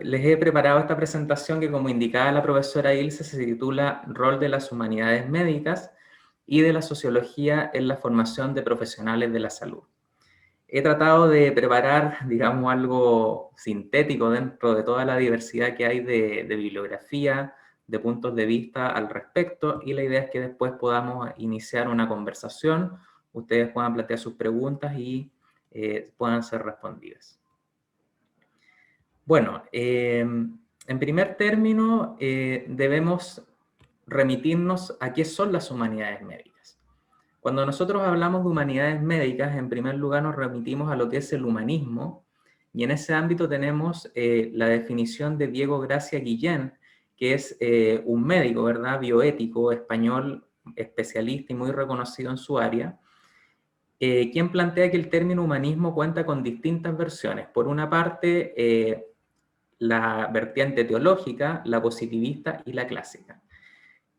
les he preparado esta presentación que, como indicaba la profesora Ilse, se titula Rol de las humanidades médicas y de la sociología en la formación de profesionales de la salud. He tratado de preparar, digamos, algo sintético dentro de toda la diversidad que hay de bibliografía, de puntos de vista al respecto, y la idea es que después podamos iniciar una conversación, ustedes puedan plantear sus preguntas y puedan ser respondidas. Bueno, en primer término, debemos remitirnos a qué son las humanidades médicas. Cuando nosotros hablamos de humanidades médicas, en primer lugar nos remitimos a lo que es el humanismo, y en ese ámbito tenemos la definición de Diego Gracia Guillén, que es un médico, ¿verdad?, bioético español, especialista y muy reconocido en su área, quien plantea que el término humanismo cuenta con distintas versiones. Por una parte, la vertiente teológica, la positivista y la clásica.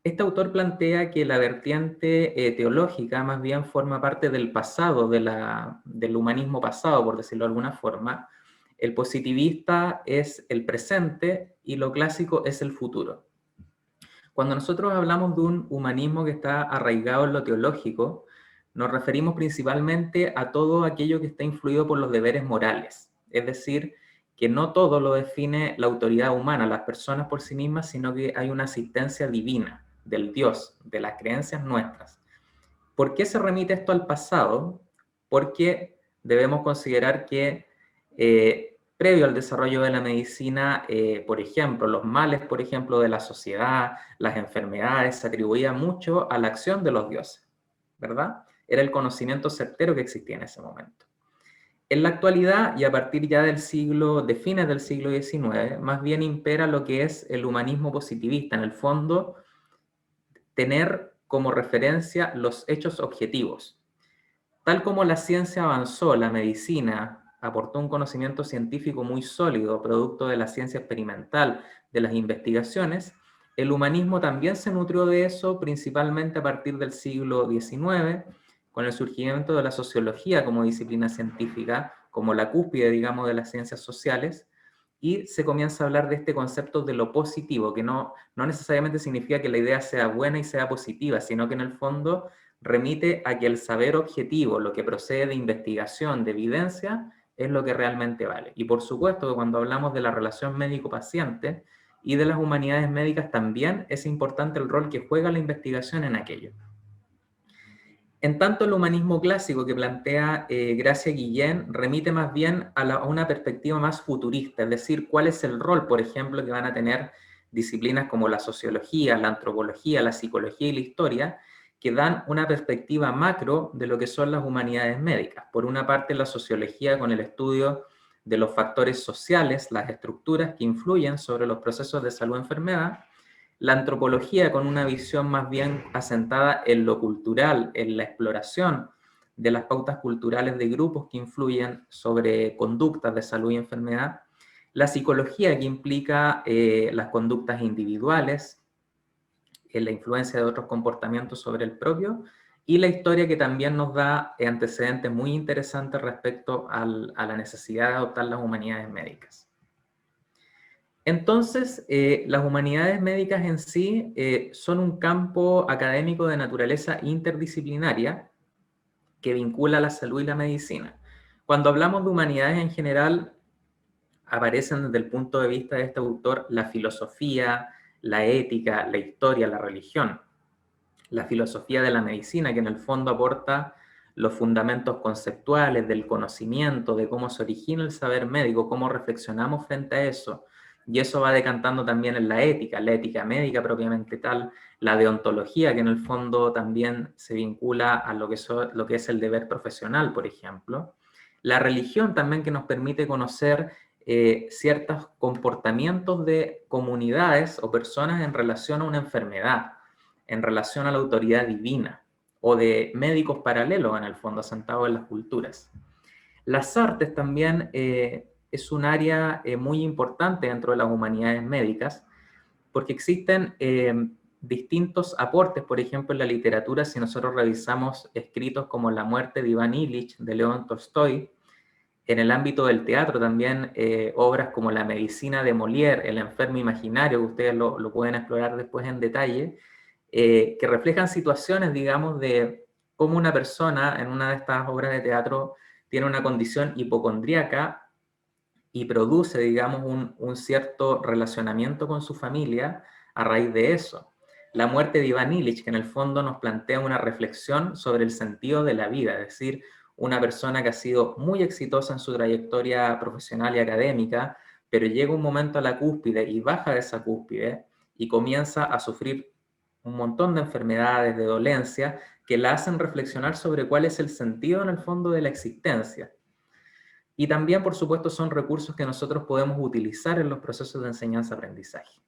Este autor plantea que la vertiente teológica más bien forma parte del pasado, del humanismo pasado, por decirlo de alguna forma. El positivista es el presente y lo clásico es el futuro. Cuando nosotros hablamos de un humanismo que está arraigado en lo teológico, nos referimos principalmente a todo aquello que está influido por los deberes morales, es decir, que no todo lo define la autoridad humana, las personas por sí mismas, sino que hay una asistencia divina del Dios, de las creencias nuestras. ¿Por qué se remite esto al pasado? Porque debemos considerar que previo al desarrollo de la medicina, por ejemplo, los males, por ejemplo, de la sociedad, las enfermedades, se atribuían mucho a la acción de los dioses, ¿verdad? Era el conocimiento certero que existía en ese momento. En la actualidad, y a partir ya del siglo, de fines del siglo XIX, más bien impera lo que es el humanismo positivista, en el fondo, tener como referencia los hechos objetivos. Tal como la ciencia avanzó, la medicina aportó un conocimiento científico muy sólido, producto de la ciencia experimental, de las investigaciones, el humanismo también se nutrió de eso, principalmente a partir del siglo XIX, con el surgimiento de la sociología como disciplina científica, como la cúspide, digamos, de las ciencias sociales, y se comienza a hablar de este concepto de lo positivo, que no necesariamente significa que la idea sea buena y sea positiva, sino que en el fondo remite a que el saber objetivo, lo que procede de investigación, de evidencia, es lo que realmente vale. Y por supuesto que cuando hablamos de la relación médico-paciente y de las humanidades médicas también es importante el rol que juega la investigación en aquello. En tanto, el humanismo clásico que plantea Gracia Guillén remite más bien a una perspectiva más futurista, es decir, cuál es el rol, por ejemplo, que van a tener disciplinas como la sociología, la antropología, la psicología y la historia, que dan una perspectiva macro de lo que son las humanidades médicas. Por una parte, la sociología con el estudio de los factores sociales, las estructuras que influyen sobre los procesos de salud-enfermedad, la antropología con una visión más bien asentada en lo cultural, en la exploración de las pautas culturales de grupos que influyen sobre conductas de salud y enfermedad, la psicología que implica las conductas individuales, la influencia de otros comportamientos sobre el propio, y la historia que también nos da antecedentes muy interesantes respecto a la necesidad de adoptar las humanidades médicas. Entonces, las humanidades médicas en sí son un campo académico de naturaleza interdisciplinaria que vincula la salud y la medicina. Cuando hablamos de humanidades en general, aparecen desde el punto de vista de este autor la filosofía, la ética, la historia, la religión. La filosofía de la medicina, que en el fondo aporta los fundamentos conceptuales del conocimiento, de cómo se origina el saber médico, cómo reflexionamos frente a eso. Y eso va decantando también en la ética médica propiamente tal, la deontología, que en el fondo también se vincula a lo que es el deber profesional, por ejemplo. La religión también, que nos permite conocer ciertos comportamientos de comunidades o personas en relación a una enfermedad, en relación a la autoridad divina, o de médicos paralelos en el fondo, asentados en las culturas. Las artes también es un área muy importante dentro de las humanidades médicas, porque existen distintos aportes, por ejemplo, en la literatura. Si nosotros revisamos escritos como La muerte de Iván Ilich, de León Tolstoy, En el ámbito del teatro también obras como La medicina de Molière, El enfermo imaginario, que ustedes lo pueden explorar después en detalle, que reflejan situaciones, digamos, de cómo una persona en una de estas obras de teatro tiene una condición hipocondríaca y produce, digamos, un cierto relacionamiento con su familia a raíz de eso. La muerte de Iván Illich, que en el fondo nos plantea una reflexión sobre el sentido de la vida, es decir, una persona que ha sido muy exitosa en su trayectoria profesional y académica, pero llega un momento a la cúspide y baja de esa cúspide y comienza a sufrir un montón de enfermedades, de dolencias, que la hacen reflexionar sobre cuál es el sentido en el fondo de la existencia. Y también, por supuesto, son recursos que nosotros podemos utilizar en los procesos de enseñanza-aprendizaje.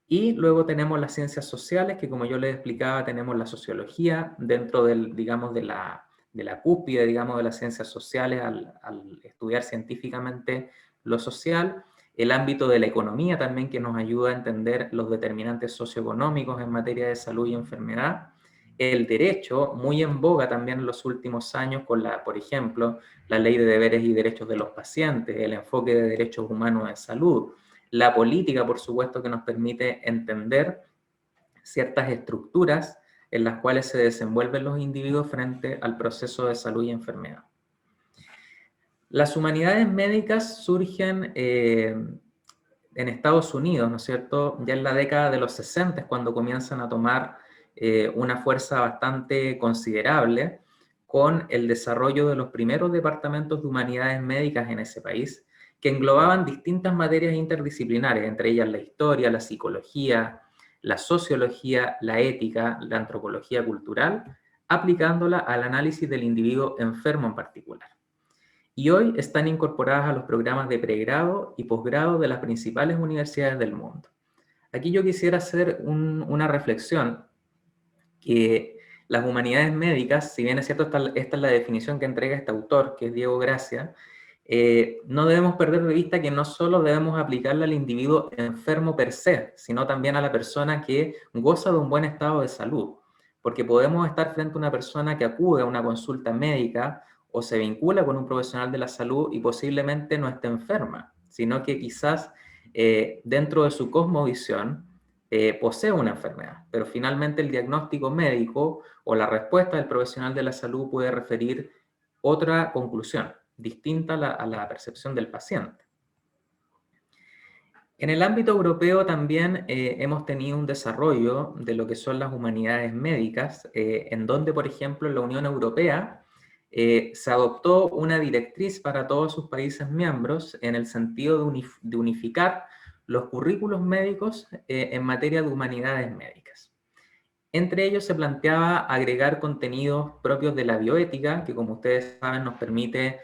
Y luego tenemos las ciencias sociales, que como yo les explicaba, tenemos la sociología dentro del, digamos, de la cúspide, digamos, de las ciencias sociales al estudiar científicamente lo social, el ámbito de la economía también, que nos ayuda a entender los determinantes socioeconómicos en materia de salud y enfermedad, el derecho, muy en boga también en los últimos años con por ejemplo, la ley de deberes y derechos de los pacientes, el enfoque de derechos humanos en salud, la política, por supuesto, que nos permite entender ciertas estructuras en las cuales se desenvuelven los individuos frente al proceso de salud y enfermedad. Las humanidades médicas surgen en Estados Unidos, ¿no es cierto?, ya en la década de los 60, cuando comienzan a tomar una fuerza bastante considerable con el desarrollo de los primeros departamentos de humanidades médicas en ese país, que englobaban distintas materias interdisciplinares, entre ellas la historia, la psicología, la sociología, la ética, la antropología cultural, aplicándola al análisis del individuo enfermo en particular. Y hoy están incorporadas a los programas de pregrado y posgrado de las principales universidades del mundo. Aquí yo quisiera hacer una reflexión, que las humanidades médicas, si bien es cierto, esta es la definición que entrega este autor, que es Diego Gracia, no debemos perder de vista que no solo debemos aplicarla al individuo enfermo per se, sino también a la persona que goza de un buen estado de salud, porque podemos estar frente a una persona que acude a una consulta médica o se vincula con un profesional de la salud y posiblemente no esté enferma, sino que quizás dentro de su cosmovisión posee una enfermedad, pero finalmente el diagnóstico médico o la respuesta del profesional de la salud puede referir otra conclusión, distinta a la percepción del paciente. En el ámbito europeo también hemos tenido un desarrollo de lo que son las humanidades médicas, en donde, por ejemplo, en la Unión Europea se adoptó una directriz para todos sus países miembros en el sentido de unificar los currículos médicos en materia de humanidades médicas. Entre ellos se planteaba agregar contenidos propios de la bioética, que como ustedes saben nos permite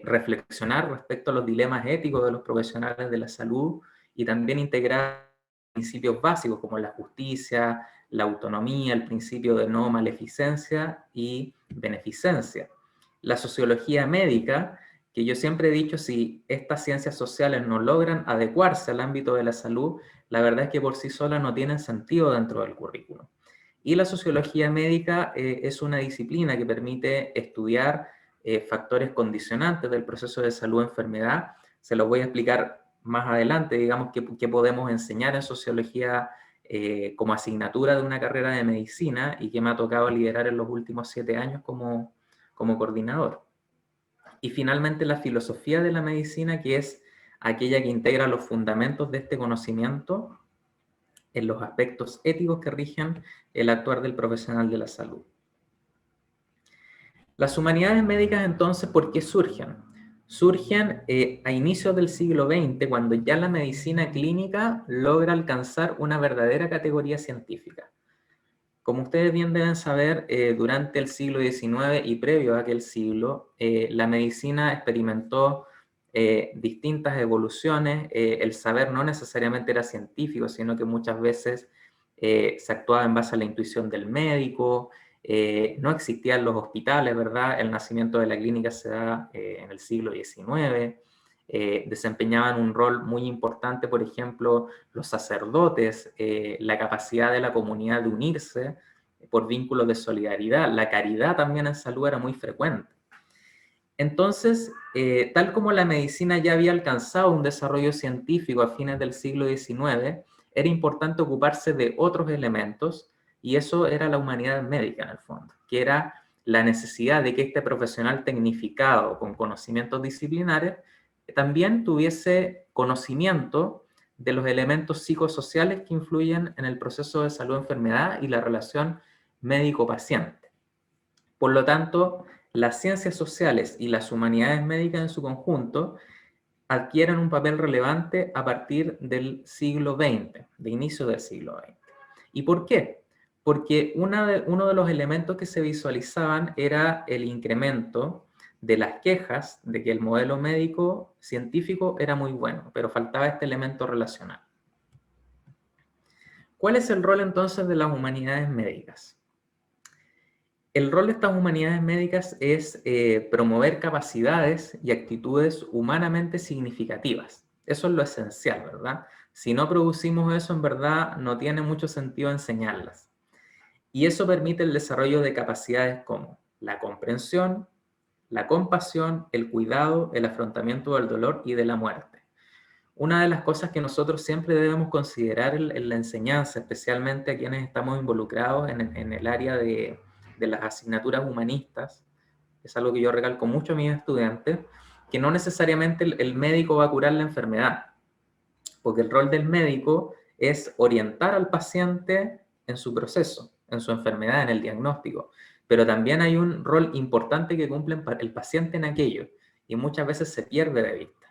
reflexionar respecto a los dilemas éticos de los profesionales de la salud y también integrar principios básicos como la justicia, la autonomía, el principio de no maleficencia y beneficencia. La sociología médica, que yo siempre he dicho, si estas ciencias sociales no logran adecuarse al ámbito de la salud, la verdad es que por sí solas no tienen sentido dentro del currículum. Y la sociología médica es una disciplina que permite estudiar factores condicionantes del proceso de salud-enfermedad. Se los voy a explicar más adelante, digamos, qué podemos enseñar en sociología como asignatura de una carrera de medicina y que me ha tocado liderar en los últimos 7 años como coordinador. Y finalmente la filosofía de la medicina, que es aquella que integra los fundamentos de este conocimiento en los aspectos éticos que rigen el actuar del profesional de la salud. Las humanidades médicas, entonces, ¿por qué surgen? Surgen a inicios del siglo XX, cuando ya la medicina clínica logra alcanzar una verdadera categoría científica. Como ustedes bien deben saber, durante el siglo XIX y previo a aquel siglo, la medicina experimentó distintas evoluciones. El saber no necesariamente era científico, sino que muchas veces se actuaba en base a la intuición del médico, no existían los hospitales, ¿verdad? El nacimiento de la clínica se da en el siglo XIX. Desempeñaban un rol muy importante, por ejemplo, los sacerdotes, la capacidad de la comunidad de unirse por vínculos de solidaridad. La caridad también en salud era muy frecuente. Entonces, tal como la medicina ya había alcanzado un desarrollo científico a fines del siglo XIX, era importante ocuparse de otros elementos, y eso era la humanidad médica en el fondo, que era la necesidad de que este profesional tecnificado con conocimientos disciplinares también tuviese conocimiento de los elementos psicosociales que influyen en el proceso de salud-enfermedad y la relación médico-paciente. Por lo tanto, las ciencias sociales y las humanidades médicas en su conjunto adquieren un papel relevante a partir del siglo XX, de inicio del siglo XX. ¿Y por qué? Porque uno de los elementos que se visualizaban era el incremento de las quejas de que el modelo médico científico era muy bueno, pero faltaba este elemento relacional. ¿Cuál es el rol entonces de las humanidades médicas? El rol de estas humanidades médicas es promover capacidades y actitudes humanamente significativas. Eso es lo esencial, ¿verdad? Si no producimos eso, en verdad, no tiene mucho sentido enseñarlas. Y eso permite el desarrollo de capacidades como la comprensión, la compasión, el cuidado, el afrontamiento del dolor y de la muerte. Una de las cosas que nosotros siempre debemos considerar en la enseñanza, especialmente a quienes estamos involucrados en el área de las asignaturas humanistas, es algo que yo recalco mucho a mis estudiantes, que no necesariamente el médico va a curar la enfermedad, porque el rol del médico es orientar al paciente en su proceso, en su enfermedad, en el diagnóstico, pero también hay un rol importante que cumple el paciente en aquello, y muchas veces se pierde de vista.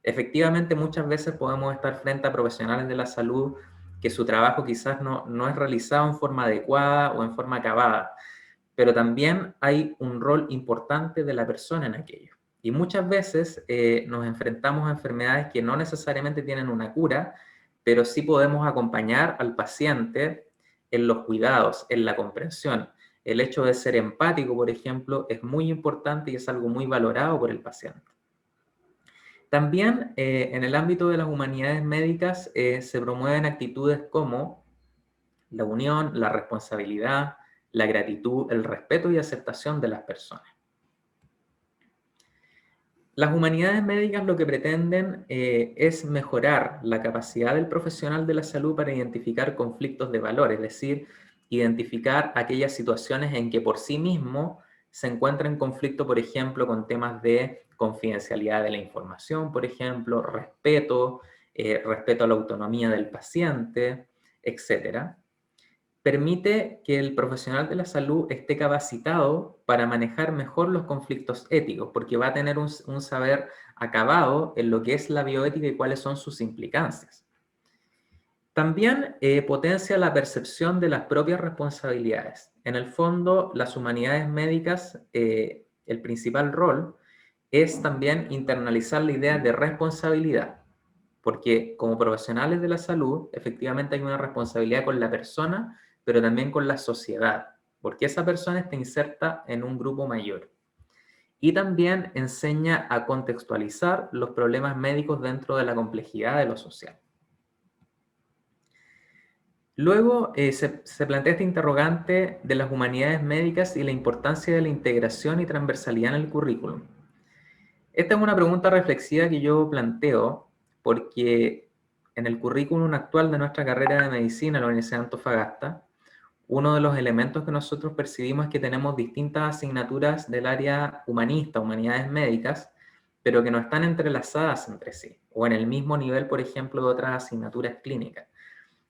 Efectivamente, muchas veces podemos estar frente a profesionales de la salud que su trabajo quizás no es realizado en forma adecuada o en forma acabada, pero también hay un rol importante de la persona en aquello. Y muchas veces nos enfrentamos a enfermedades que no necesariamente tienen una cura, pero sí podemos acompañar al paciente en los cuidados, en la comprensión. El hecho de ser empático, por ejemplo, es muy importante y es algo muy valorado por el paciente. También en el ámbito de las humanidades médicas se promueven actitudes como la unión, la responsabilidad, la gratitud, el respeto y aceptación de las personas. Las humanidades médicas lo que pretenden es mejorar la capacidad del profesional de la salud para identificar conflictos de valor, es decir, identificar aquellas situaciones en que por sí mismo se encuentra en conflicto, por ejemplo, con temas de confidencialidad de la información, por ejemplo, respeto, respeto a la autonomía del paciente, etcétera. Permite que el profesional de la salud esté capacitado para manejar mejor los conflictos éticos, porque va a tener un saber acabado en lo que es la bioética y cuáles son sus implicancias. También potencia la percepción de las propias responsabilidades. En el fondo, las humanidades médicas, el principal rol es también internalizar la idea de responsabilidad, porque como profesionales de la salud, efectivamente hay una responsabilidad con la persona, pero también con la sociedad, porque esa persona está inserta en un grupo mayor. Y también enseña a contextualizar los problemas médicos dentro de la complejidad de lo social. Luego se plantea este interrogante de las humanidades médicas y la importancia de la integración y transversalidad en el currículum. Esta es una pregunta reflexiva que yo planteo porque en el currículum actual de nuestra carrera de medicina en la Universidad de Antofagasta, uno de los elementos que nosotros percibimos es que tenemos distintas asignaturas del área humanista, humanidades médicas, pero que no están entrelazadas entre sí, o en el mismo nivel, por ejemplo, de otras asignaturas clínicas.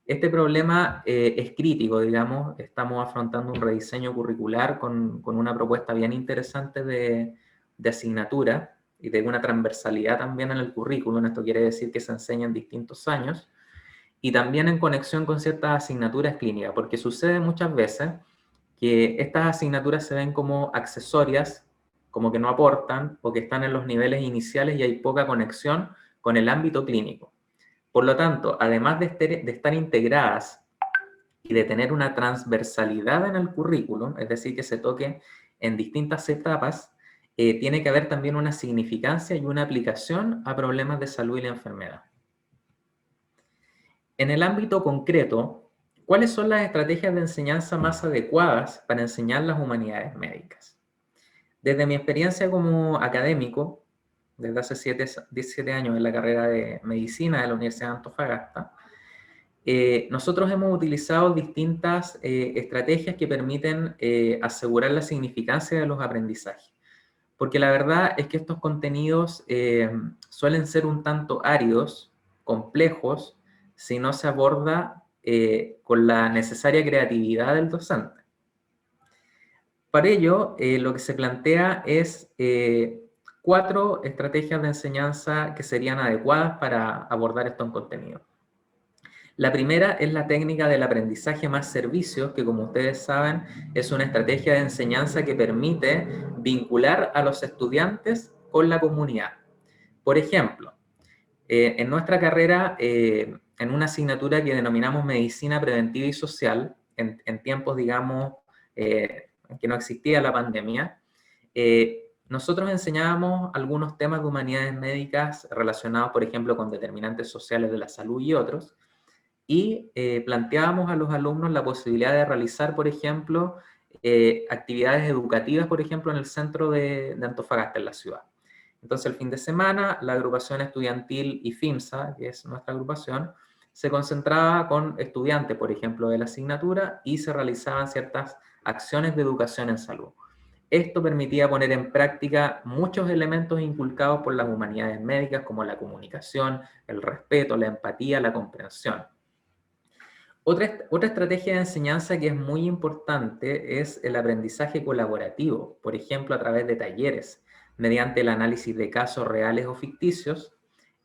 Este problema es crítico, digamos, estamos afrontando un rediseño curricular con una propuesta bien interesante de asignatura y de una transversalidad también en el currículum. Esto quiere decir que se enseña en distintos años y también en conexión con ciertas asignaturas clínicas, porque sucede muchas veces que estas asignaturas se ven como accesorias, como que no aportan o que están en los niveles iniciales y hay poca conexión con el ámbito clínico. Por lo tanto, además de estar integradas y de tener una transversalidad en el currículum, es decir, que se toque en distintas etapas, tiene que haber también una significancia y una aplicación a problemas de salud y la enfermedad. En el ámbito concreto, ¿cuáles son las estrategias de enseñanza más adecuadas para enseñar las humanidades médicas? Desde mi experiencia como académico, desde hace 17 años en la carrera de medicina de la Universidad de Antofagasta, nosotros hemos utilizado distintas estrategias que permiten asegurar la significancia de los aprendizajes. Porque la verdad es que estos contenidos suelen ser un tanto áridos, complejos, si no se aborda con la necesaria creatividad del docente. Para ello, lo que se plantea es 4 estrategias de enseñanza que serían adecuadas para abordar estos contenidos. La primera es la técnica del aprendizaje más servicios, que como ustedes saben es una estrategia de enseñanza que permite vincular a los estudiantes con la comunidad. Por ejemplo, en nuestra carrera, en una asignatura que denominamos Medicina Preventiva y Social, en tiempos, digamos, en que no existía la pandemia, nosotros enseñábamos algunos temas de humanidades médicas relacionados, por ejemplo, con determinantes sociales de la salud y otros, y planteábamos a los alumnos la posibilidad de realizar, por ejemplo, actividades educativas, por ejemplo, en el centro de Antofagasta, en la ciudad. Entonces, el fin de semana, la agrupación estudiantil IFIMSA, que es nuestra agrupación, se concentraba con estudiantes, por ejemplo, de la asignatura y se realizaban ciertas acciones de educación en salud. Esto permitía poner en práctica muchos elementos inculcados por las humanidades médicas, como la comunicación, el respeto, la empatía, la comprensión. Otra estrategia de enseñanza que es muy importante es el aprendizaje colaborativo, por ejemplo, a través de talleres, mediante el análisis de casos reales o ficticios,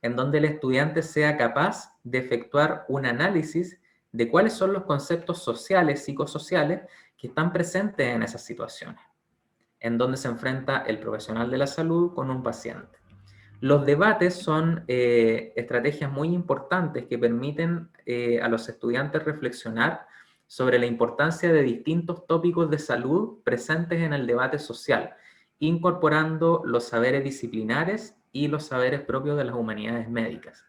en donde el estudiante sea capaz de efectuar un análisis de cuáles son los conceptos sociales, psicosociales, que están presentes en esas situaciones, en donde se enfrenta el profesional de la salud con un paciente. Los debates son estrategias muy importantes que permiten a los estudiantes reflexionar sobre la importancia de distintos tópicos de salud presentes en el debate social, incorporando los saberes disciplinares y los saberes propios de las humanidades médicas.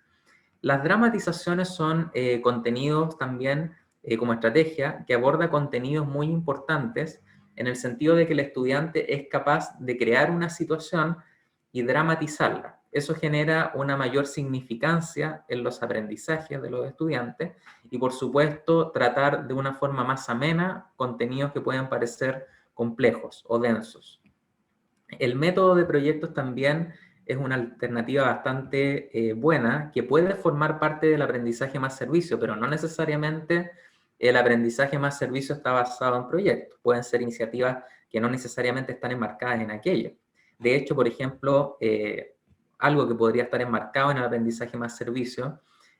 Las dramatizaciones son contenidos también como estrategia que aborda contenidos muy importantes en el sentido de que el estudiante es capaz de crear una situación y dramatizarla. Eso genera una mayor significancia en los aprendizajes de los estudiantes y, por supuesto, tratar de una forma más amena contenidos que pueden parecer complejos o densos. El método de proyectos también es una alternativa bastante buena que puede formar parte del aprendizaje más servicio, pero no necesariamente el aprendizaje más servicio está basado en proyectos. Pueden ser iniciativas que no necesariamente están enmarcadas en aquello. De hecho, por ejemplo, algo que podría estar enmarcado en el aprendizaje más servicio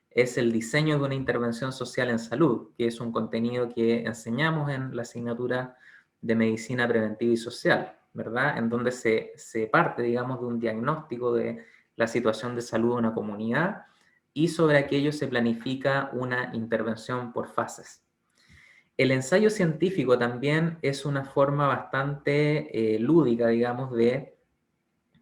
es el diseño de una intervención social en salud, que es un contenido que enseñamos en la asignatura de Medicina Preventiva y Social, ¿verdad? En donde se parte, digamos, de un diagnóstico de la situación de salud de una comunidad y sobre aquello se planifica una intervención por fases. El ensayo científico también es una forma bastante lúdica, digamos, de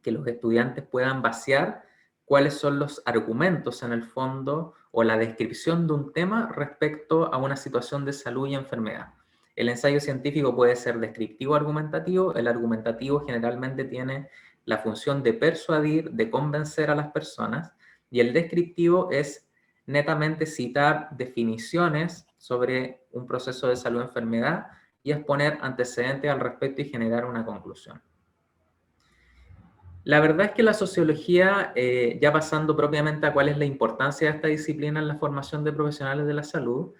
que los estudiantes puedan vaciar cuáles son los argumentos en el fondo o la descripción de un tema respecto a una situación de salud y enfermedad. El ensayo científico puede ser descriptivo o argumentativo. El argumentativo generalmente tiene la función de persuadir, de convencer a las personas, y el descriptivo es netamente citar definiciones sobre un proceso de salud o enfermedad y exponer antecedentes al respecto y generar una conclusión. La verdad es que la sociología, ya pasando propiamente a cuál es la importancia de esta disciplina en la formación de profesionales de la salud,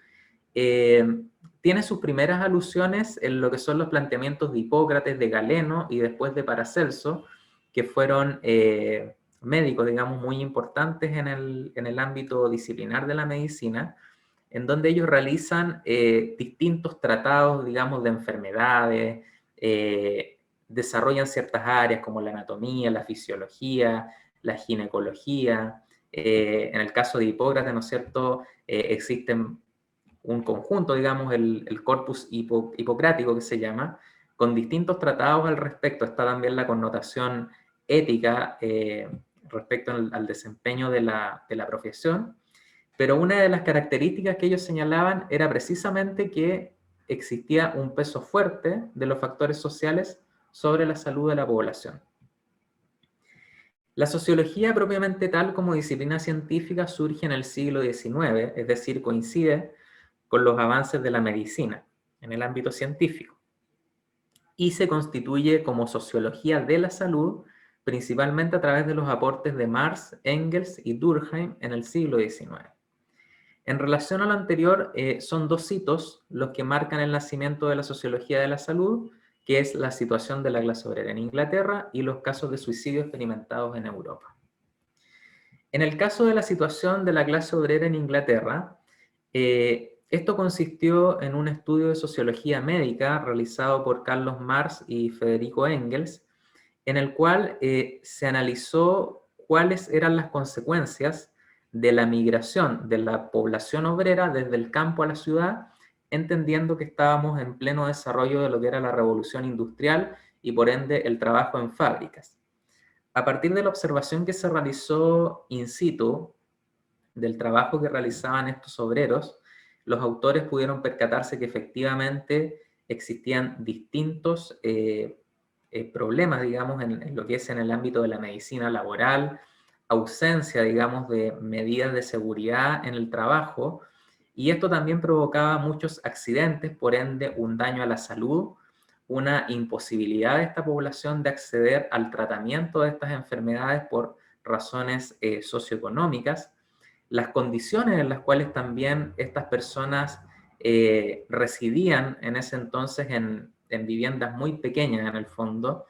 tiene sus primeras alusiones en lo que son los planteamientos de Hipócrates, de Galeno y después de Paracelso, que fueron médicos, digamos, muy importantes en el ámbito disciplinar de la medicina, en donde ellos realizan distintos tratados, digamos, de enfermedades, desarrollan ciertas áreas como la anatomía, la fisiología, la ginecología. En el caso de Hipócrates, ¿no es cierto?, existen un conjunto, digamos, el corpus hipocrático que se llama, con distintos tratados al respecto. Está también la connotación ética respecto al desempeño de la profesión, pero una de las características que ellos señalaban era precisamente que existía un peso fuerte de los factores sociales sobre la salud de la población. La sociología propiamente tal como disciplina científica surge en el siglo XIX, es decir, coincide con los avances de la medicina en el ámbito científico y se constituye como sociología de la salud principalmente a través de los aportes de Marx, Engels y Durkheim en el siglo XIX. En relación a lo anterior, son dos hitos los que marcan el nacimiento de la sociología de la salud, que es la situación de la clase obrera en Inglaterra y los casos de suicidio experimentados en Europa. En el caso de la situación de la clase obrera en Inglaterra, esto consistió en un estudio de sociología médica realizado por Carlos Marx y Federico Engels, en el cual se analizó cuáles eran las consecuencias de la migración de la población obrera desde el campo a la ciudad, entendiendo que estábamos en pleno desarrollo de lo que era la revolución industrial y por ende el trabajo en fábricas. A partir de la observación que se realizó in situ, del trabajo que realizaban estos obreros, los autores pudieron percatarse que efectivamente existían distintos problemas, digamos, en lo que es en el ámbito de la medicina laboral, ausencia, digamos, de medidas de seguridad en el trabajo, y esto también provocaba muchos accidentes, por ende un daño a la salud, una imposibilidad de esta población de acceder al tratamiento de estas enfermedades por razones socioeconómicas, las condiciones en las cuales también estas personas residían en ese entonces en viviendas muy pequeñas en el fondo,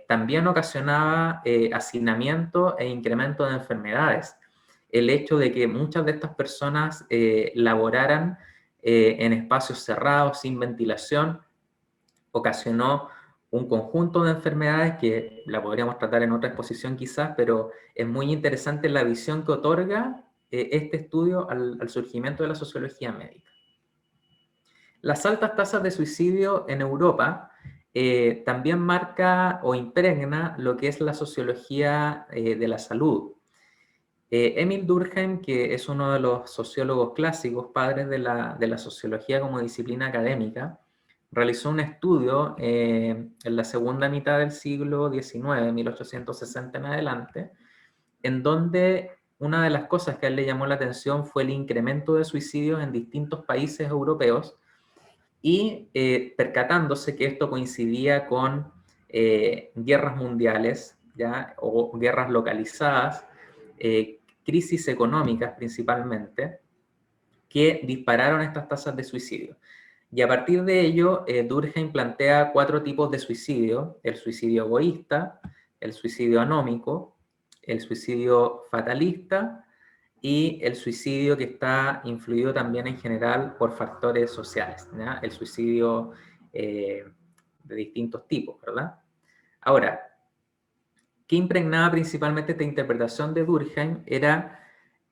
también ocasionaba hacinamiento e incremento de enfermedades. El hecho de que muchas de estas personas laboraran en espacios cerrados, sin ventilación, ocasionó un conjunto de enfermedades que la podríamos tratar en otra exposición quizás, pero es muy interesante la visión que otorga este estudio al surgimiento de la sociología médica. Las altas tasas de suicidio en Europa también marca o impregna lo que es la sociología de la salud. Emil Durkheim, que es uno de los sociólogos clásicos, padres de la sociología como disciplina académica, realizó un estudio en la segunda mitad del siglo XIX, 1860 en adelante, en donde una de las cosas que a él le llamó la atención fue el incremento de suicidios en distintos países europeos y percatándose que esto coincidía con guerras mundiales, ¿ya? O guerras localizadas, crisis económicas principalmente, que dispararon estas tasas de suicidio. Y a partir de ello, Durkheim plantea 4 tipos de suicidio: el suicidio egoísta, el suicidio anómico, el suicidio fatalista y el suicidio que está influido también en general por factores sociales, ¿ya? El suicidio de distintos tipos, ¿verdad? Ahora, ¿qué impregnaba principalmente esta interpretación de Durkheim? Era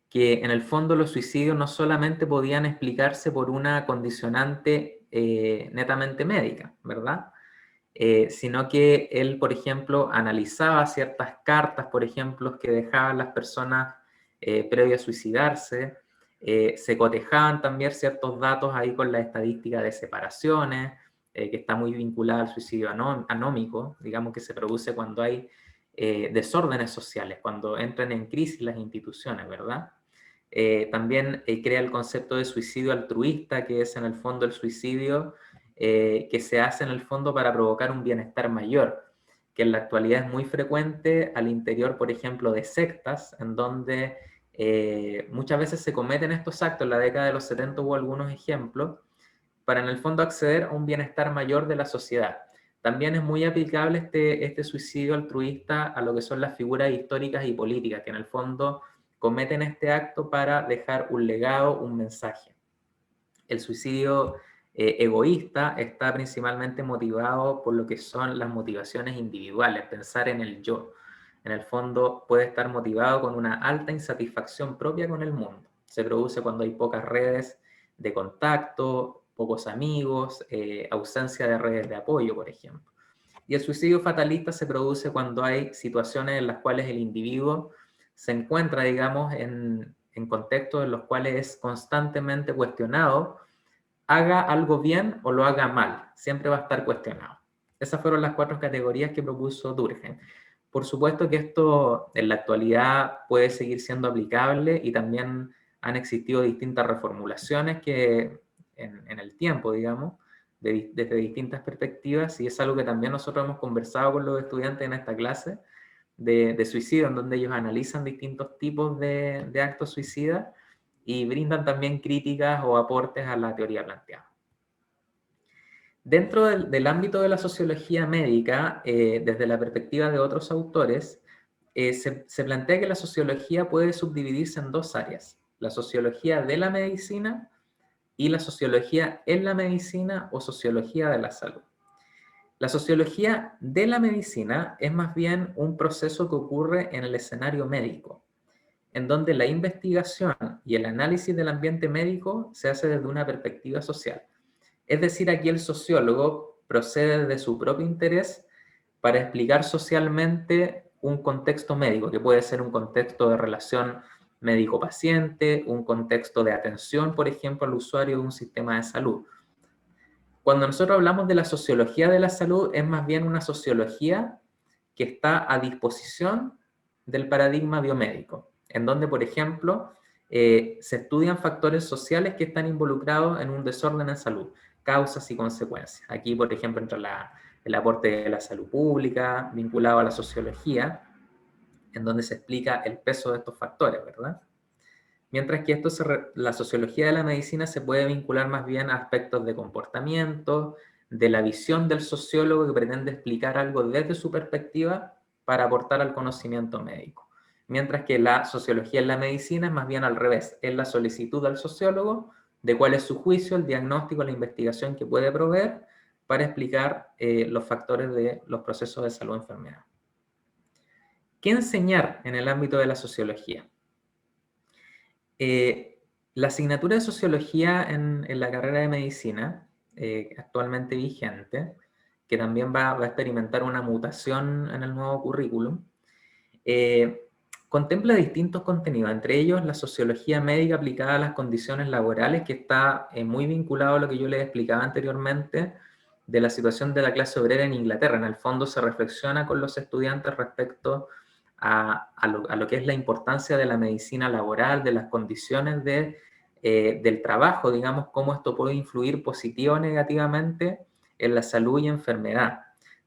que en el fondo los suicidios no solamente podían explicarse por una condicionante netamente médica, ¿verdad? Sino que él, por ejemplo, analizaba ciertas cartas, por ejemplo, que dejaban las personas previo a suicidarse, se cotejaban también ciertos datos ahí con la estadística de separaciones, que está muy vinculada al suicidio anómico, digamos que se produce cuando hay desórdenes sociales, cuando entran en crisis las instituciones, ¿verdad? También crea el concepto de suicidio altruista, que es en el fondo el suicidio que se hace en el fondo para provocar un bienestar mayor, que en la actualidad es muy frecuente al interior, por ejemplo, de sectas, en donde muchas veces se cometen estos actos. En la década de los 70 hubo algunos ejemplos, para en el fondo acceder a un bienestar mayor de la sociedad. También es muy aplicable este suicidio altruista a lo que son las figuras históricas y políticas, que en el fondo cometen este acto para dejar un legado, un mensaje. El suicidio egoísta está principalmente motivado por lo que son las motivaciones individuales, pensar en el yo. En el fondo puede estar motivado con una alta insatisfacción propia con el mundo. Se produce cuando hay pocas redes de contacto, pocos amigos, ausencia de redes de apoyo, por ejemplo. Y el suicidio fatalista se produce cuando hay situaciones en las cuales el individuo se encuentra, digamos, en contextos en los cuales es constantemente cuestionado, haga algo bien o lo haga mal, siempre va a estar cuestionado. Esas fueron las 4 categorías que propuso Durkheim. Por supuesto que esto en la actualidad puede seguir siendo aplicable y también han existido distintas reformulaciones que en el tiempo, digamos, desde distintas perspectivas, y es algo que también nosotros hemos conversado con los estudiantes en esta clase de suicidio, en donde ellos analizan distintos tipos de actos suicidas y brindan también críticas o aportes a la teoría planteada. Dentro del ámbito de la sociología médica, desde la perspectiva de otros autores, se plantea que la sociología puede subdividirse en 2 áreas: la sociología de la medicina y la sociología en la medicina o sociología de la salud. La sociología de la medicina es más bien un proceso que ocurre en el escenario médico, en donde la investigación y el análisis del ambiente médico se hace desde una perspectiva social. Es decir, aquí el sociólogo procede de su propio interés para explicar socialmente un contexto médico, que puede ser un contexto de relación médico-paciente, un contexto de atención, por ejemplo, al usuario de un sistema de salud. Cuando nosotros hablamos de la sociología de la salud, es más bien una sociología que está a disposición del paradigma biomédico, en donde, por ejemplo, se estudian factores sociales que están involucrados en un desorden en salud, causas y consecuencias. Aquí, por ejemplo, entra el aporte de la salud pública vinculado a la sociología, en donde se explica el peso de estos factores, ¿verdad? Mientras que la sociología de la medicina se puede vincular más bien a aspectos de comportamiento, de la visión del sociólogo que pretende explicar algo desde su perspectiva para aportar al conocimiento médico. Mientras que la sociología en la medicina es más bien al revés, es la solicitud al sociólogo de cuál es su juicio, el diagnóstico, la investigación que puede proveer para explicar los factores de los procesos de salud o enfermedad. ¿Qué enseñar en el ámbito de la sociología? La asignatura de sociología en la carrera de medicina, actualmente vigente, que también va a experimentar una mutación en el nuevo currículum, contempla distintos contenidos, entre ellos la sociología médica aplicada a las condiciones laborales, que está muy vinculado a lo que yo les explicaba anteriormente de la situación de la clase obrera en Inglaterra. En el fondo se reflexiona con los estudiantes respecto a lo que es la importancia de la medicina laboral, de las condiciones del trabajo, digamos, cómo esto puede influir positivo o negativamente en la salud y enfermedad.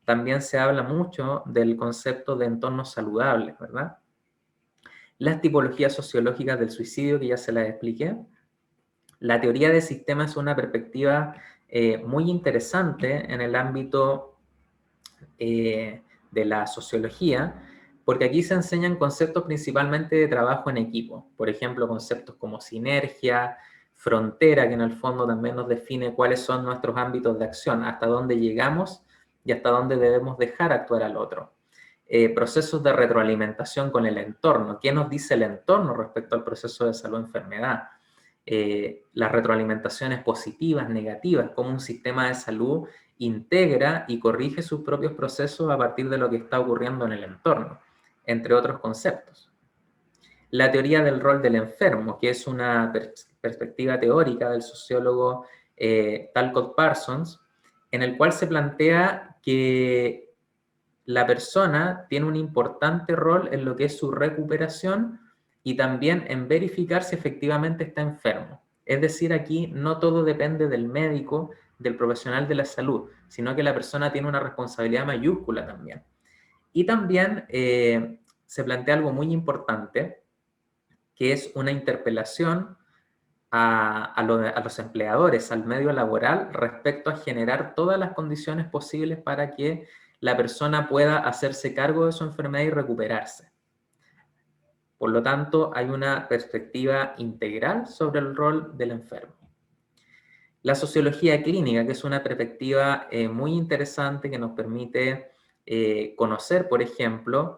También se habla mucho del concepto de entornos saludables, ¿verdad? Las tipologías sociológicas del suicidio, que ya se las expliqué. La teoría de sistemas es una perspectiva muy interesante en el ámbito de la sociología, porque aquí se enseñan conceptos principalmente de trabajo en equipo. Por ejemplo, conceptos como sinergia, frontera, que en el fondo también nos define cuáles son nuestros ámbitos de acción, hasta dónde llegamos y hasta dónde debemos dejar actuar al otro. Procesos de retroalimentación con el entorno. ¿Qué nos dice el entorno respecto al proceso de salud-enfermedad? Las retroalimentaciones positivas, negativas, cómo un sistema de salud integra y corrige sus propios procesos a partir de lo que está ocurriendo en el entorno, entre otros conceptos. La teoría del rol del enfermo, que es una perspectiva teórica del sociólogo Talcott Parsons, en el cual se plantea que la persona tiene un importante rol en lo que es su recuperación y también en verificar si efectivamente está enfermo. Es decir, aquí no todo depende del médico, del profesional de la salud, sino que la persona tiene una responsabilidad mayúscula también. Y también se plantea algo muy importante, que es una interpelación a los empleadores, al medio laboral, respecto a generar todas las condiciones posibles para que la persona pueda hacerse cargo de su enfermedad y recuperarse. Por lo tanto, hay una perspectiva integral sobre el rol del enfermo. La sociología clínica, que es una perspectiva muy interesante que nos permite conocer, por ejemplo,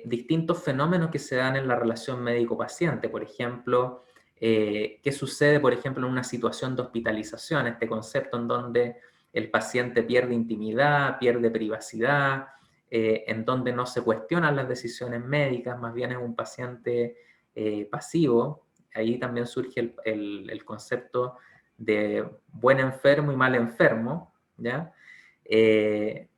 distintos fenómenos que se dan en la relación médico-paciente. Por ejemplo, qué sucede, por ejemplo, en una situación de hospitalización, este concepto en donde el paciente pierde intimidad, pierde privacidad, en donde no se cuestionan las decisiones médicas, más bien es un paciente pasivo. Ahí también surge el concepto de buen enfermo y mal enfermo, ¿ya?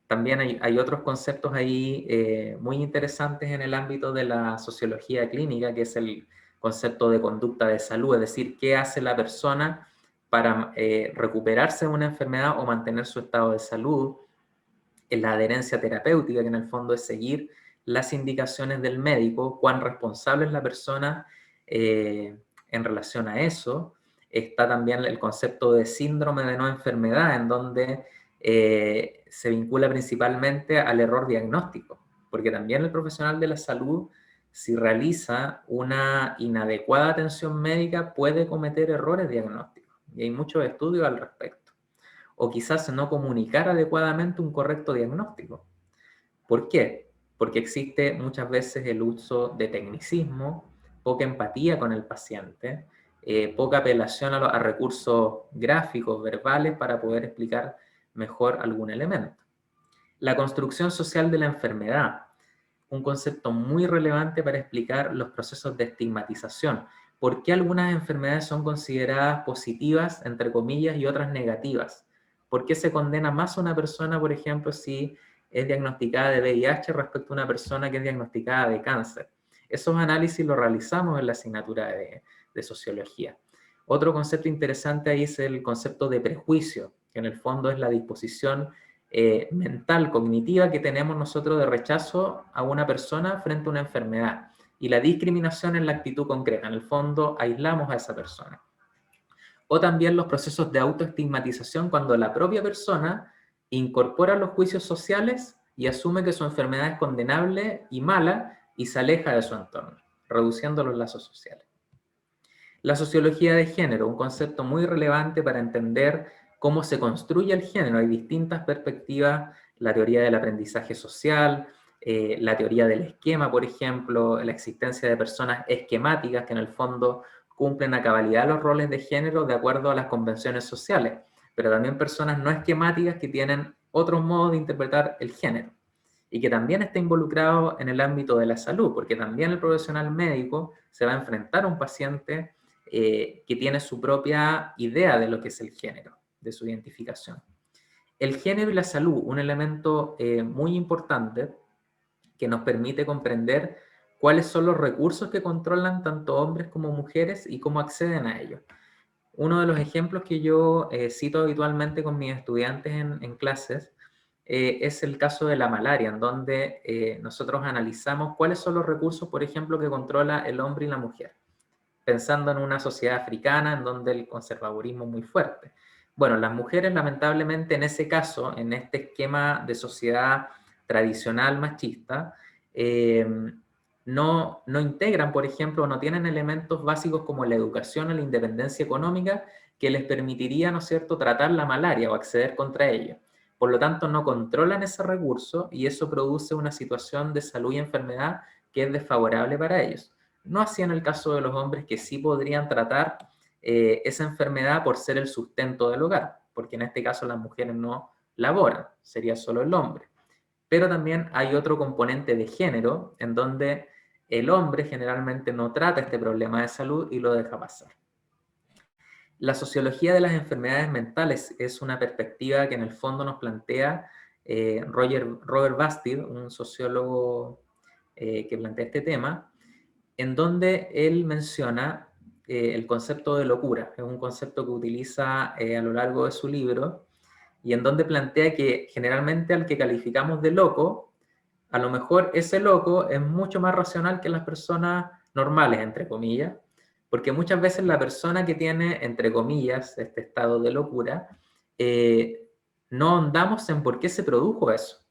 También hay otros conceptos ahí muy interesantes en el ámbito de la sociología clínica, que es el concepto de conducta de salud, es decir, qué hace la persona para recuperarse de una enfermedad o mantener su estado de salud, en la adherencia terapéutica, que en el fondo es seguir las indicaciones del médico, cuán responsable es la persona en relación a eso. Está también el concepto de síndrome de no enfermedad, en donde se vincula principalmente al error diagnóstico, porque también el profesional de la salud, si realiza una inadecuada atención médica, puede cometer errores diagnósticos, y hay muchos estudios al respecto. O quizás no comunicar adecuadamente un correcto diagnóstico. ¿Por qué? Porque existe muchas veces el uso de tecnicismo, poca empatía con el paciente, poca apelación a recursos gráficos, verbales, para poder explicar mejor algún elemento. La construcción social de la enfermedad, un concepto muy relevante para explicar los procesos de estigmatización. ¿Por qué algunas enfermedades son consideradas positivas, entre comillas, y otras negativas? ¿Por qué se condena más a una persona, por ejemplo, si es diagnosticada de VIH respecto a una persona que es diagnosticada de cáncer? Esos análisis los realizamos en la asignatura de sociología. Otro concepto interesante ahí es el concepto de prejuicio, que en el fondo es la disposición mental, cognitiva que tenemos nosotros de rechazo a una persona frente a una enfermedad. Y la discriminación en la actitud concreta. En el fondo, aislamos a esa persona. O también los procesos de autoestigmatización, cuando la propia persona incorpora los juicios sociales y asume que su enfermedad es condenable y mala y se aleja de su entorno, reduciendo los lazos sociales. La sociología de género, un concepto muy relevante para entender cómo se construye el género. Hay distintas perspectivas, la teoría del aprendizaje social, la teoría del esquema, por ejemplo, la existencia de personas esquemáticas que en el fondo cumplen a cabalidad los roles de género de acuerdo a las convenciones sociales, pero también personas no esquemáticas que tienen otros modos de interpretar el género y que también está involucrado en el ámbito de la salud, porque también el profesional médico se va a enfrentar a un paciente que tiene su propia idea de lo que es el género, de su identificación. El género y la salud, un elemento muy importante que nos permite comprender cuáles son los recursos que controlan tanto hombres como mujeres y cómo acceden a ellos. Uno de los ejemplos que yo cito habitualmente con mis estudiantes en clases es el caso de la malaria, en donde nosotros analizamos cuáles son los recursos, por ejemplo, que controla el hombre y la mujer, pensando en una sociedad africana en donde el conservadurismo es muy fuerte. Bueno, las mujeres lamentablemente en ese caso, en este esquema de sociedad tradicional machista, no integran, por ejemplo, no tienen elementos básicos como la educación o la independencia económica que les permitiría, ¿no es cierto?, tratar la malaria o acceder contra ella. Por lo tanto, no controlan ese recurso y eso produce una situación de salud y enfermedad que es desfavorable para ellos. No así en el caso de los hombres, que sí podrían tratar esa enfermedad por ser el sustento del hogar, porque en este caso las mujeres no laboran, sería solo el hombre. Pero también hay otro componente de género en donde el hombre generalmente no trata este problema de salud y lo deja pasar. La sociología de las enfermedades mentales es una perspectiva que en el fondo nos plantea Robert Bastide, un sociólogo que plantea este tema, en donde él menciona el concepto de locura. Es un concepto que utiliza a lo largo de su libro y en donde plantea que generalmente al que calificamos de loco, a lo mejor ese loco es mucho más racional que las personas normales, entre comillas, porque muchas veces la persona que tiene, entre comillas, este estado de locura, no ahondamos en por qué se produjo eso.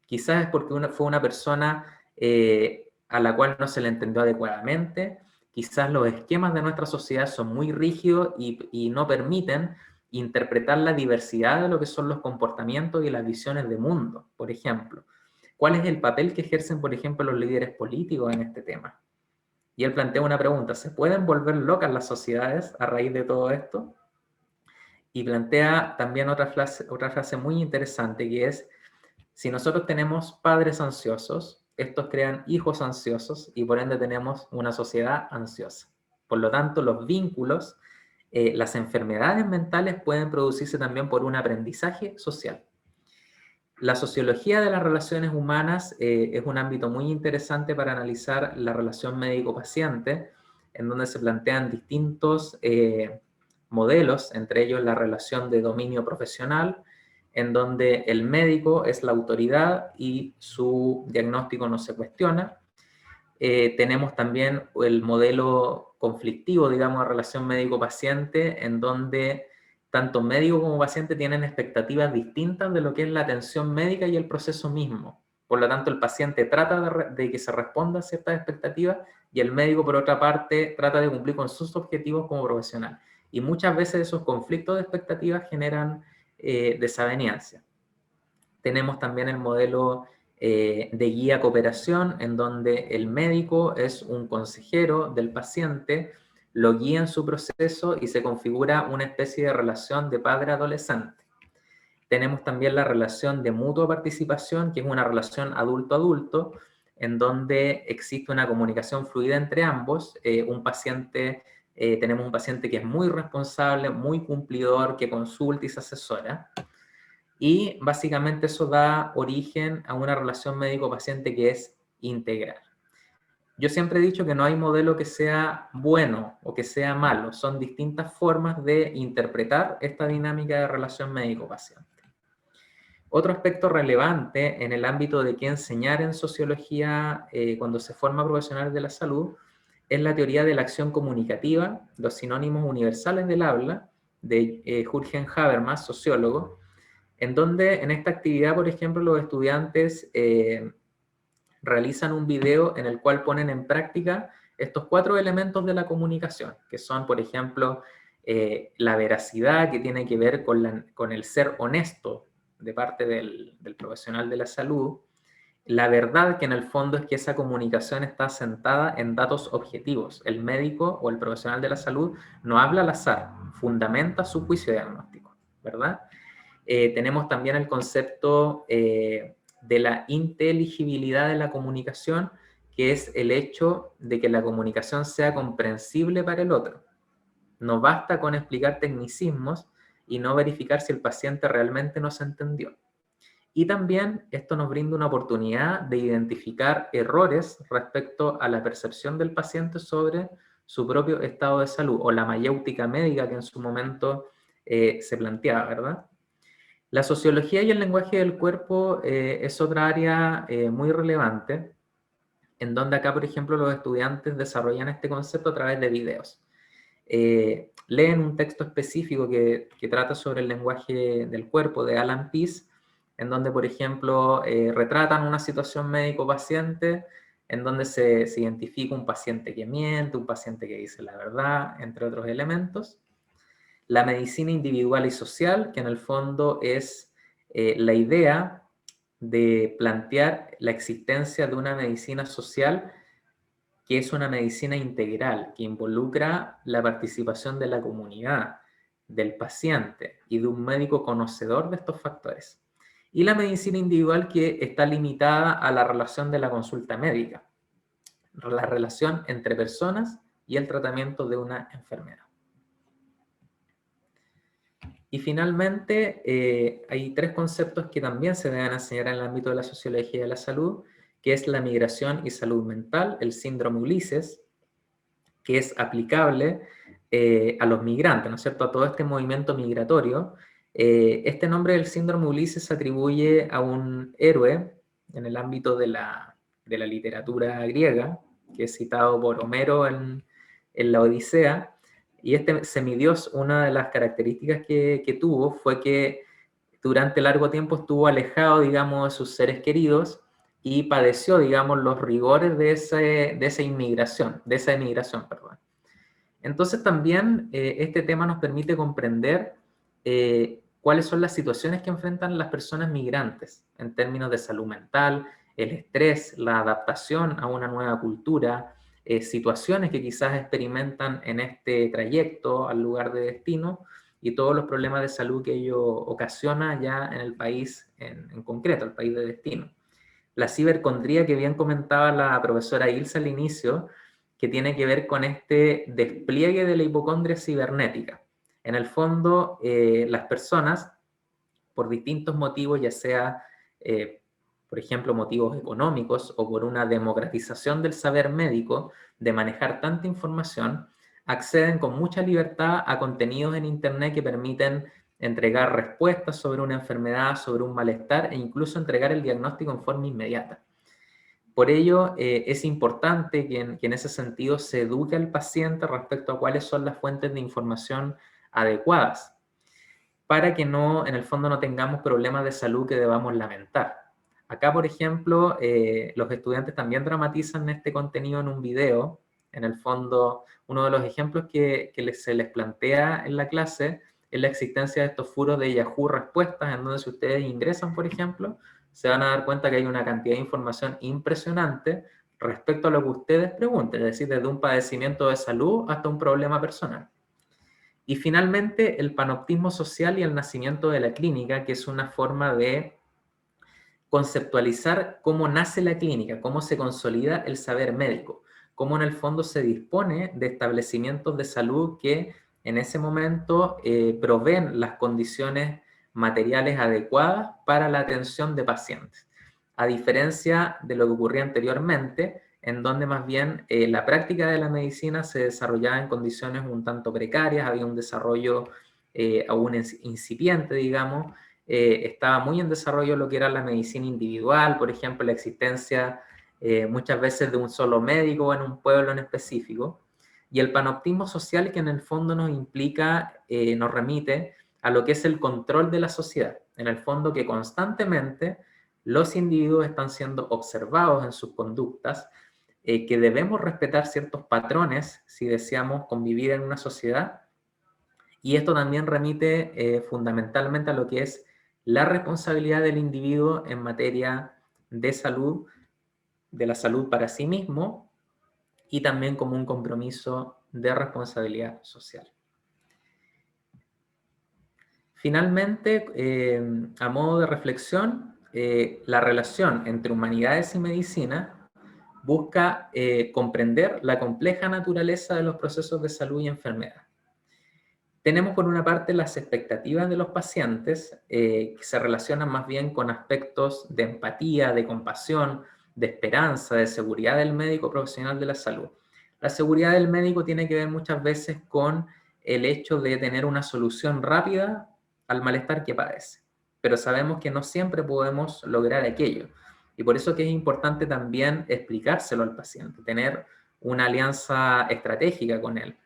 Quizás es porque fue una persona a la cual no se le entendió adecuadamente, quizás los esquemas de nuestra sociedad son muy rígidos y no permiten interpretar la diversidad de lo que son los comportamientos y las visiones de mundo, por ejemplo. ¿Cuál es el papel que ejercen, por ejemplo, los líderes políticos en este tema? Y él plantea una pregunta: ¿se pueden volver locas las sociedades a raíz de todo esto? Y plantea también otra frase muy interesante, que es: si nosotros tenemos padres ansiosos, estos crean hijos ansiosos y por ende tenemos una sociedad ansiosa. Por lo tanto, los vínculos, las enfermedades mentales pueden producirse también por un aprendizaje social. La sociología de las relaciones humanas es un ámbito muy interesante para analizar la relación médico-paciente, en donde se plantean distintos modelos, entre ellos la relación de dominio profesional, en donde el médico es la autoridad y su diagnóstico no se cuestiona. Tenemos también el modelo conflictivo, digamos, de relación médico-paciente, en donde tanto médico como paciente tienen expectativas distintas de lo que es la atención médica y el proceso mismo. Por lo tanto, el paciente trata de que se responda a ciertas expectativas y el médico, por otra parte, trata de cumplir con sus objetivos como profesional. Y muchas veces esos conflictos de expectativas generan desavenencia. Tenemos también el modelo de guía cooperación, en donde el médico es un consejero del paciente, lo guía en su proceso y se configura una especie de relación de padre-adolescente. Tenemos también la relación de mutua participación, que es una relación adulto-adulto, en donde existe una comunicación fluida entre ambos. Tenemos un paciente que es muy responsable, muy cumplidor, que consulta y se asesora. Y básicamente eso da origen a una relación médico-paciente que es integral. Yo siempre he dicho que no hay modelo que sea bueno o que sea malo, son distintas formas de interpretar esta dinámica de relación médico-paciente. Otro aspecto relevante en el ámbito de qué enseñar en sociología cuando se forma profesional de la salud es la teoría de la acción comunicativa, los sinónimos universales del habla, de Jürgen Habermas, sociólogo, en donde en esta actividad, por ejemplo, los estudiantes realizan un video en el cual ponen en práctica estos 4 elementos de la comunicación, que son, por ejemplo, la veracidad, que tiene que ver con el ser honesto de parte del profesional de la salud, la verdad, que en el fondo es que esa comunicación está sentada en datos objetivos. El médico o el profesional de la salud no habla al azar, fundamenta su juicio diagnóstico, ¿verdad? Tenemos también el concepto de la inteligibilidad de la comunicación, que es el hecho de que la comunicación sea comprensible para el otro. No basta con explicar tecnicismos y no verificar si el paciente realmente nos entendió. Y también esto nos brinda una oportunidad de identificar errores respecto a la percepción del paciente sobre su propio estado de salud, o la mayéutica médica que en su momento se planteaba, ¿verdad? La sociología y el lenguaje del cuerpo es otra área muy relevante, en donde acá, por ejemplo, los estudiantes desarrollan este concepto a través de videos. Leen un texto específico que trata sobre el lenguaje del cuerpo de Alan Pease, en donde, por ejemplo, retratan una situación médico-paciente, en donde se identifica un paciente que miente, un paciente que dice la verdad, entre otros elementos. La medicina individual y social, que en el fondo es la idea de plantear la existencia de una medicina social que es una medicina integral, que involucra la participación de la comunidad, del paciente y de un médico conocedor de estos factores. Y la medicina individual, que está limitada a la relación de la consulta médica, la relación entre personas y el tratamiento de una enfermedad. Y finalmente, hay 3 conceptos que también se deben enseñar en el ámbito de la sociología de la salud, que es la migración y salud mental, el síndrome Ulises, que es aplicable a los migrantes, ¿no es cierto?, a todo este movimiento migratorio. Este nombre del síndrome Ulises se atribuye a un héroe en el ámbito de la literatura griega, que es citado por Homero en la Odisea. Y este semidios, una de las características que tuvo fue que durante largo tiempo estuvo alejado, digamos, de sus seres queridos y padeció, digamos, los rigores de esa emigración, perdón. Entonces también este tema nos permite comprender cuáles son las situaciones que enfrentan las personas migrantes en términos de salud mental, el estrés, la adaptación a una nueva cultura, situaciones que quizás experimentan en este trayecto al lugar de destino y todos los problemas de salud que ello ocasiona ya en el país en concreto, el país de destino. La cibercondría que bien comentaba la profesora Ilse al inicio, que tiene que ver con este despliegue de la hipocondria cibernética. En el fondo, las personas, por distintos motivos, ya sea por ejemplo, motivos económicos o por una democratización del saber médico, de manejar tanta información, acceden con mucha libertad a contenidos en Internet que permiten entregar respuestas sobre una enfermedad, sobre un malestar e incluso entregar el diagnóstico en forma inmediata. Por ello, es importante que en ese sentido se eduque al paciente respecto a cuáles son las fuentes de información adecuadas, para que no, en el fondo, no tengamos problemas de salud que debamos lamentar. Acá, por ejemplo, los estudiantes también dramatizan este contenido en un video. En el fondo, uno de los ejemplos que se les plantea en la clase es la existencia de estos foros de Yahoo Respuestas, en donde si ustedes ingresan, por ejemplo, se van a dar cuenta que hay una cantidad de información impresionante respecto a lo que ustedes pregunten, es decir, desde un padecimiento de salud hasta un problema personal. Y finalmente, el panoptismo social y el nacimiento de la clínica, que es una forma de conceptualizar cómo nace la clínica, cómo se consolida el saber médico, cómo en el fondo se dispone de establecimientos de salud que en ese momento proveen las condiciones materiales adecuadas para la atención de pacientes. A diferencia de lo que ocurría anteriormente, en donde más bien la práctica de la medicina se desarrollaba en condiciones un tanto precarias, había un desarrollo aún incipiente, digamos, estaba muy en desarrollo lo que era la medicina individual, por ejemplo, la existencia muchas veces de un solo médico en un pueblo en específico, y el panoptismo social que en el fondo nos implica, nos remite a lo que es el control de la sociedad, en el fondo que constantemente los individuos están siendo observados en sus conductas, que debemos respetar ciertos patrones si deseamos convivir en una sociedad, y esto también remite fundamentalmente a lo que es la responsabilidad del individuo en materia de salud, de la salud para sí mismo, y también como un compromiso de responsabilidad social. Finalmente, a modo de reflexión, la relación entre humanidades y medicina busca comprender la compleja naturaleza de los procesos de salud y enfermedad. Tenemos por una parte las expectativas de los pacientes, que se relacionan más bien con aspectos de empatía, de compasión, de esperanza, de seguridad del médico profesional de la salud. La seguridad del médico tiene que ver muchas veces con el hecho de tener una solución rápida al malestar que padece, pero sabemos que no siempre podemos lograr aquello, y por eso que es importante también explicárselo al paciente, tener una alianza estratégica con él.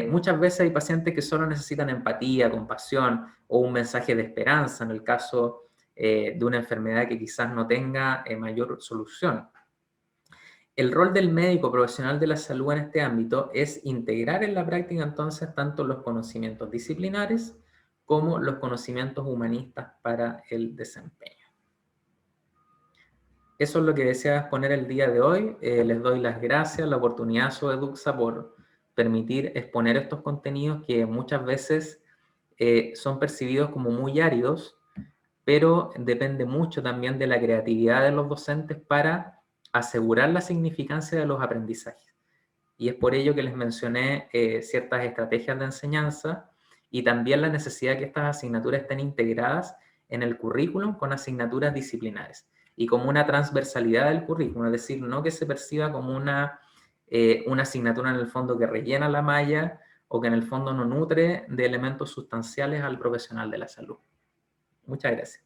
Muchas veces hay pacientes que solo necesitan empatía, compasión o un mensaje de esperanza en el caso de una enfermedad que quizás no tenga mayor solución. El rol del médico profesional de la salud en este ámbito es integrar en la práctica entonces tanto los conocimientos disciplinares como los conocimientos humanistas para el desempeño. Eso es lo que deseaba exponer el día de hoy. Les doy las gracias, la oportunidad a Soeduxa por permitir exponer estos contenidos que muchas veces son percibidos como muy áridos, pero depende mucho también de la creatividad de los docentes para asegurar la significancia de los aprendizajes. Y es por ello que les mencioné ciertas estrategias de enseñanza y también la necesidad de que estas asignaturas estén integradas en el currículum con asignaturas disciplinares y como una transversalidad del currículum, es decir, no que se perciba como una asignatura en el fondo que rellena la malla o que en el fondo no nutre de elementos sustanciales al profesional de la salud. Muchas gracias.